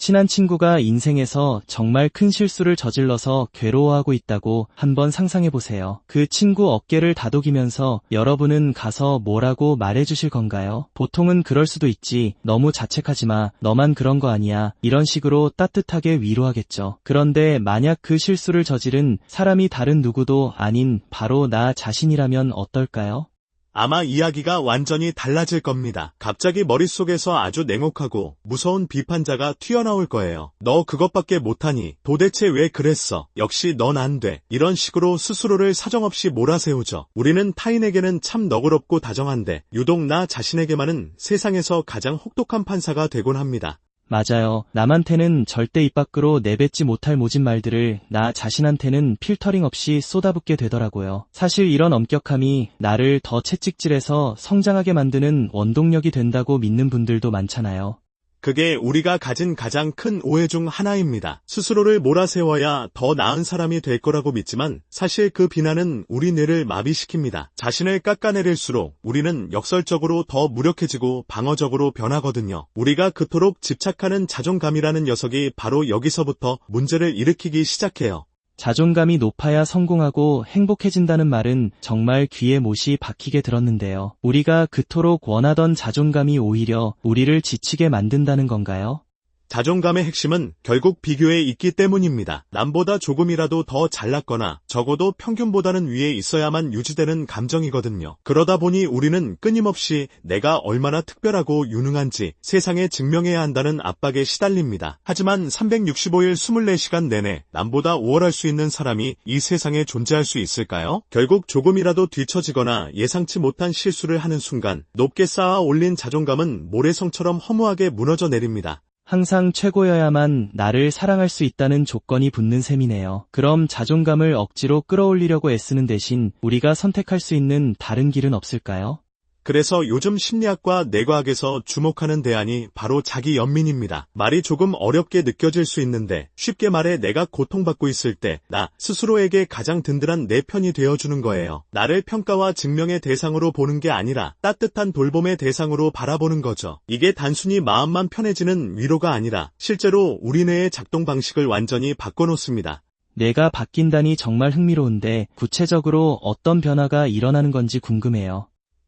친한 친구가 인생에서 정말 큰 실수를 저질러서 괴로워하고 있다고 한번 상상해보세요. 그 친구 어깨를 다독이면서 여러분은 가서 뭐라고 말해주실 건가요? 보통은 그럴 수도 있지, 너무 자책하지 마, 너만 그런 거 아니야, 이런 식으로 따뜻하게 위로하겠죠. 그런데 만약 그 실수를 저지른 사람이 다른 누구도 아닌 바로 나 자신이라면 어떨까요? 아마 이야기가 완전히 달라질 겁니다. 갑자기 머릿속에서 아주 냉혹하고 무서운 비판자가 튀어나올 거예요. 너 그것밖에 못하니? 도대체 왜 그랬어? 역시 넌 안 돼. 이런 식으로 스스로를 사정없이 몰아세우죠. 우리는 타인에게는 참 너그럽고 다정한데 유독 나 자신에게만은 세상에서 가장 혹독한 판사가 되곤 합니다. 맞아요. 남한테는 절대 입 밖으로 내뱉지 못할 모진 말들을 나 자신한테는 필터링 없이 쏟아붓게 되더라고요. 사실 이런 엄격함이 나를 더 채찍질해서 성장하게 만드는 원동력이 된다고 믿는 분들도 많잖아요. 그게 우리가 가진 가장 큰 오해 중 하나입니다. 스스로를 몰아세워야 더 나은 사람이 될 거라고 믿지만 사실 그 비난은 우리 뇌를 마비시킵니다. 자신을 깎아내릴수록 우리는 역설적으로 더 무력해지고 방어적으로 변하거든요. 우리가 그토록 집착하는 자존감이라는 녀석이 바로 여기서부터 문제를 일으키기 시작해요. 자존감이 높아야 성공하고 행복해진다는 말은 정말 귀에 못이 박히게 들었는데요. 우리가 그토록 원하던 자존감이 오히려 우리를 지치게 만든다는 건가요? 자존감의 핵심은 결국 비교에 있기 때문입니다. 남보다 조금이라도 더 잘났거나 적어도 평균보다는 위에 있어야만 유지되는 감정이거든요. 그러다 보니 우리는 끊임없이 내가 얼마나 특별하고 유능한지 세상에 증명해야 한다는 압박에 시달립니다. 하지만 365일 24시간 내내 남보다 우월할 수 있는 사람이 이 세상에 존재할 수 있을까요? 결국 조금이라도 뒤처지거나 예상치 못한 실수를 하는 순간 높게 쌓아 올린 자존감은 모래성처럼 허무하게 무너져 내립니다. 항상 최고여야만 나를 사랑할 수 있다는 조건이 붙는 셈이네요. 그럼 자존감을 억지로 끌어올리려고 애쓰는 대신 우리가 선택할 수 있는 다른 길은 없을까요? 그래서 요즘 심리학과 뇌과학에서 주목하는 대안이 바로 자기 연민입니다. 말이 조금 어렵게 느껴질 수 있는데 쉽게 말해 내가 고통받고 있을 때 나 스스로에게 가장 든든한 내 편이 되어주는 거예요. 나를 평가와 증명의 대상으로 보는 게 아니라 따뜻한 돌봄의 대상으로 바라보는 거죠. 이게 단순히 마음만 편해지는 위로가 아니라 실제로 우리 뇌의 작동 방식을 완전히 바꿔놓습니다. 내가 바뀐다니 정말 흥미로운데 구체적으로 어떤 변화가 일어나는 건지 궁금해요.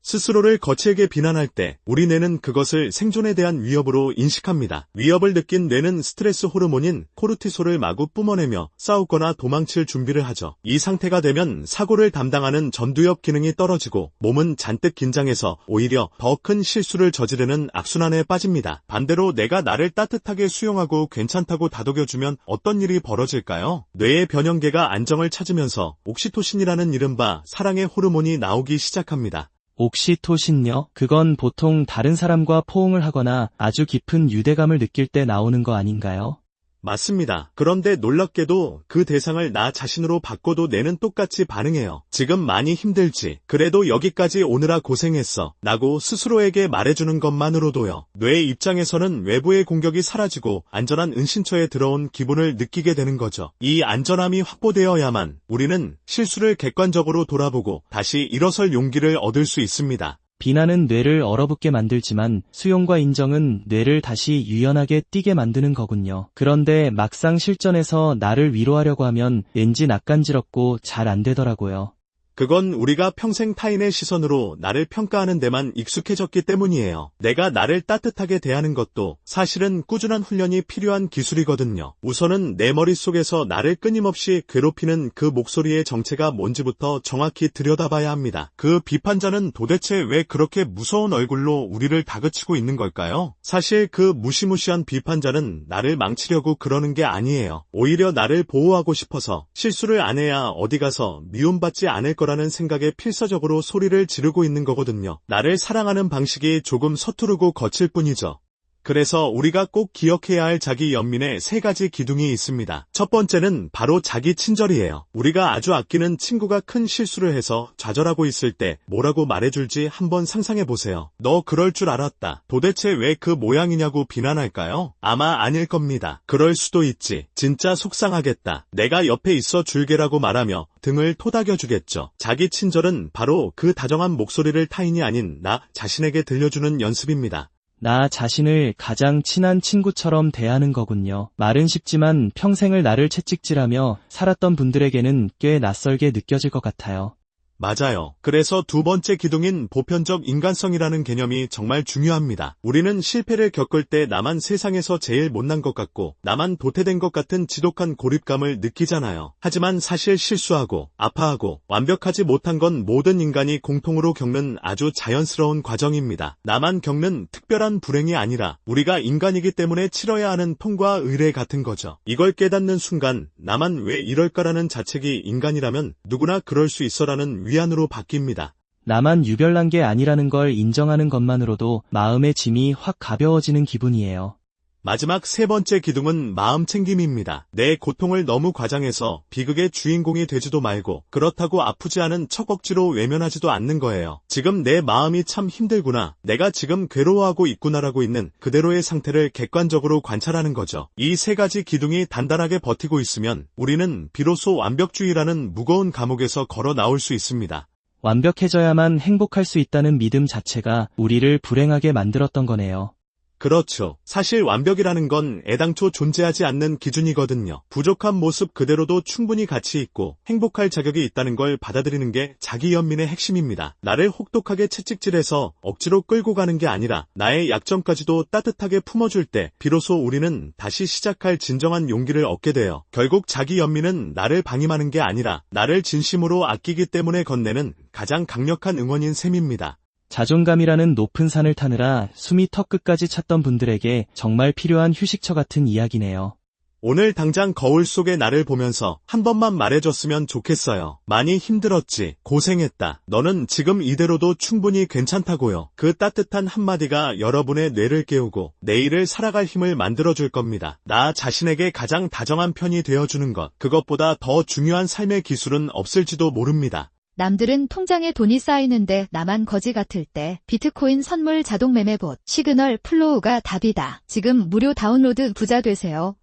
스스로를 거칠게 비난할 때 우리 뇌는 그것을 생존에 대한 위협으로 인식합니다. 위협을 느낀 뇌는 스트레스 호르몬인 코르티솔을 마구 뿜어내며 싸우거나 도망칠 준비를 하죠. 이 상태가 되면 사고를 담당하는 전두엽 기능이 떨어지고 몸은 잔뜩 긴장해서 오히려 더 큰 실수를 저지르는 악순환에 빠집니다. 반대로 내가 나를 따뜻하게 수용하고 괜찮다고 다독여주면 어떤 일이 벌어질까요? 뇌의 변형계가 안정을 찾으면서 옥시토신이라는 이른바 사랑의 호르몬이 나오기 시작합니다. 옥시토신요? 그건 보통 다른 사람과 포옹을 하거나 아주 깊은 유대감을 느낄 때 나오는 거 아닌가요? 맞습니다. 그런데 놀랍게도 그 대상을 나 자신으로 바꿔도 뇌는 똑같이 반응해요. 지금 많이 힘들지. 그래도 여기까지 오느라 고생했어. 라고 스스로에게 말해주는 것만으로도요. 뇌의 입장에서는 외부의 공격이 사라지고 안전한 은신처에 들어온 기분을 느끼게 되는 거죠. 이 안전함이 확보되어야만 우리는 실수를 객관적으로 돌아보고 다시 일어설 용기를 얻을 수 있습니다. 비난은 뇌를 얼어붙게 만들지만 수용과 인정은 뇌를 다시 유연하게 뛰게 만드는 거군요. 그런데 막상 실전에서 나를 위로하려고 하면 왠지 낯간지럽고 잘 안 되더라고요. 그건 우리가 평생 타인의 시선으로 나를 평가하는 데만 익숙해졌기 때문이에요. 내가 나를 따뜻하게 대하는 것도 사실은 꾸준한 훈련이 필요한 기술이거든요. 우선은 내 머릿속에서 나를 끊임없이 괴롭히는 그 목소리의 정체가 뭔지부터 정확히 들여다봐야 합니다. 그 비판자는 도대체 왜 그렇게 무서운 얼굴로 우리를 다그치고 있는 걸까요? 사실 그 무시무시한 비판자는 나를 망치려고 그러는 게 아니에요. 오히려 나를 보호하고 싶어서 실수를 안 해야 어디 가서 미움받지 않을 거라는 생각에 필사적으로 소리를 지르고 있는 거거든요. 나를 사랑하는 방식이 조금 서투르고 거칠 뿐이죠. 그래서 우리가 꼭 기억해야 할 자기 연민에 3가지 기둥이 있습니다. 첫 번째는 바로 자기 친절이에요. 우리가 아주 아끼는 친구가 큰 실수를 해서 좌절하고 있을 때 뭐라고 말해줄지 한번 상상해보세요. 너 그럴 줄 알았다. 도대체 왜 그 모양이냐고 비난할까요? 아마 아닐 겁니다. 그럴 수도 있지. 진짜 속상하겠다. 내가 옆에 있어 줄게라고 말하며 등을 토닥여주겠죠. 자기 친절은 바로 그 다정한 목소리를 타인이 아닌 나 자신에게 들려주는 연습입니다. 나 자신을 가장 친한 친구처럼 대하는 거군요. 말은 쉽지만 평생을 나를 채찍질하며 살았던 분들에게는 꽤 낯설게 느껴질 것 같아요. 맞아요. 그래서 두 번째 기둥인 보편적 인간성이라는 개념이 정말 중요합니다. 우리는 실패를 겪을 때 나만 세상에서 제일 못난 것 같고 나만 도태된 것 같은 지독한 고립감을 느끼잖아요. 하지만 사실 실수하고 아파하고 완벽하지 못한 건 모든 인간이 공통으로 겪는 아주 자연스러운 과정입니다. 나만 겪는 특별한 불행이 아니라 우리가 인간이기 때문에 치러야 하는 통과 의례 같은 거죠. 이걸 깨닫는 순간 나만 왜 이럴까라는 자책이 인간이라면 누구나 그럴 수 있어라는 위안으로 바뀝니다. 나만 유별난 게 아니라는 걸 인정하는 것만으로도 마음의 짐이 확 가벼워지는 기분이에요. 마지막 세 번째 기둥은 마음 챙김입니다. 내 고통을 너무 과장해서 비극의 주인공이 되지도 말고 그렇다고 아프지 않은 척 억지로 외면하지도 않는 거예요. 지금 내 마음이 참 힘들구나. 내가 지금 괴로워하고 있구나라고 있는 그대로의 상태를 객관적으로 관찰하는 거죠. 이 세 가지 기둥이 단단하게 버티고 있으면 우리는 비로소 완벽주의라는 무거운 감옥에서 걸어 나올 수 있습니다. 완벽해져야만 행복할 수 있다는 믿음 자체가 우리를 불행하게 만들었던 거네요. 그렇죠. 사실 완벽이라는 건 애당초 존재하지 않는 기준이거든요. 부족한 모습 그대로도 충분히 가치 있고 행복할 자격이 있다는 걸 받아들이는 게 자기 연민의 핵심입니다. 나를 혹독하게 채찍질해서 억지로 끌고 가는 게 아니라 나의 약점까지도 따뜻하게 품어줄 때 비로소 우리는 다시 시작할 진정한 용기를 얻게 돼요. 결국 자기 연민은 나를 방임하는 게 아니라 나를 진심으로 아끼기 때문에 건네는 가장 강력한 응원인 셈입니다. 자존감이라는 높은 산을 타느라 숨이 턱끝까지 찼던 분들에게 정말 필요한 휴식처 같은 이야기네요. 오늘 당장 거울 속의 나를 보면서 한 번만 말해줬으면 좋겠어요. 많이 힘들었지. 고생했다. 너는 지금 이대로도 충분히 괜찮다고요. 그 따뜻한 한마디가 여러분의 뇌를 깨우고 내일을 살아갈 힘을 만들어줄 겁니다. 나 자신에게 가장 다정한 편이 되어주는 것. 그것보다 더 중요한 삶의 기술은 없을지도 모릅니다. 남들은 통장에 돈이 쌓이는데 나만 거지 같을 때 비트코인 선물 자동 매매봇 시그널 플로우가 답이다. 지금 무료 다운로드 부자 되세요.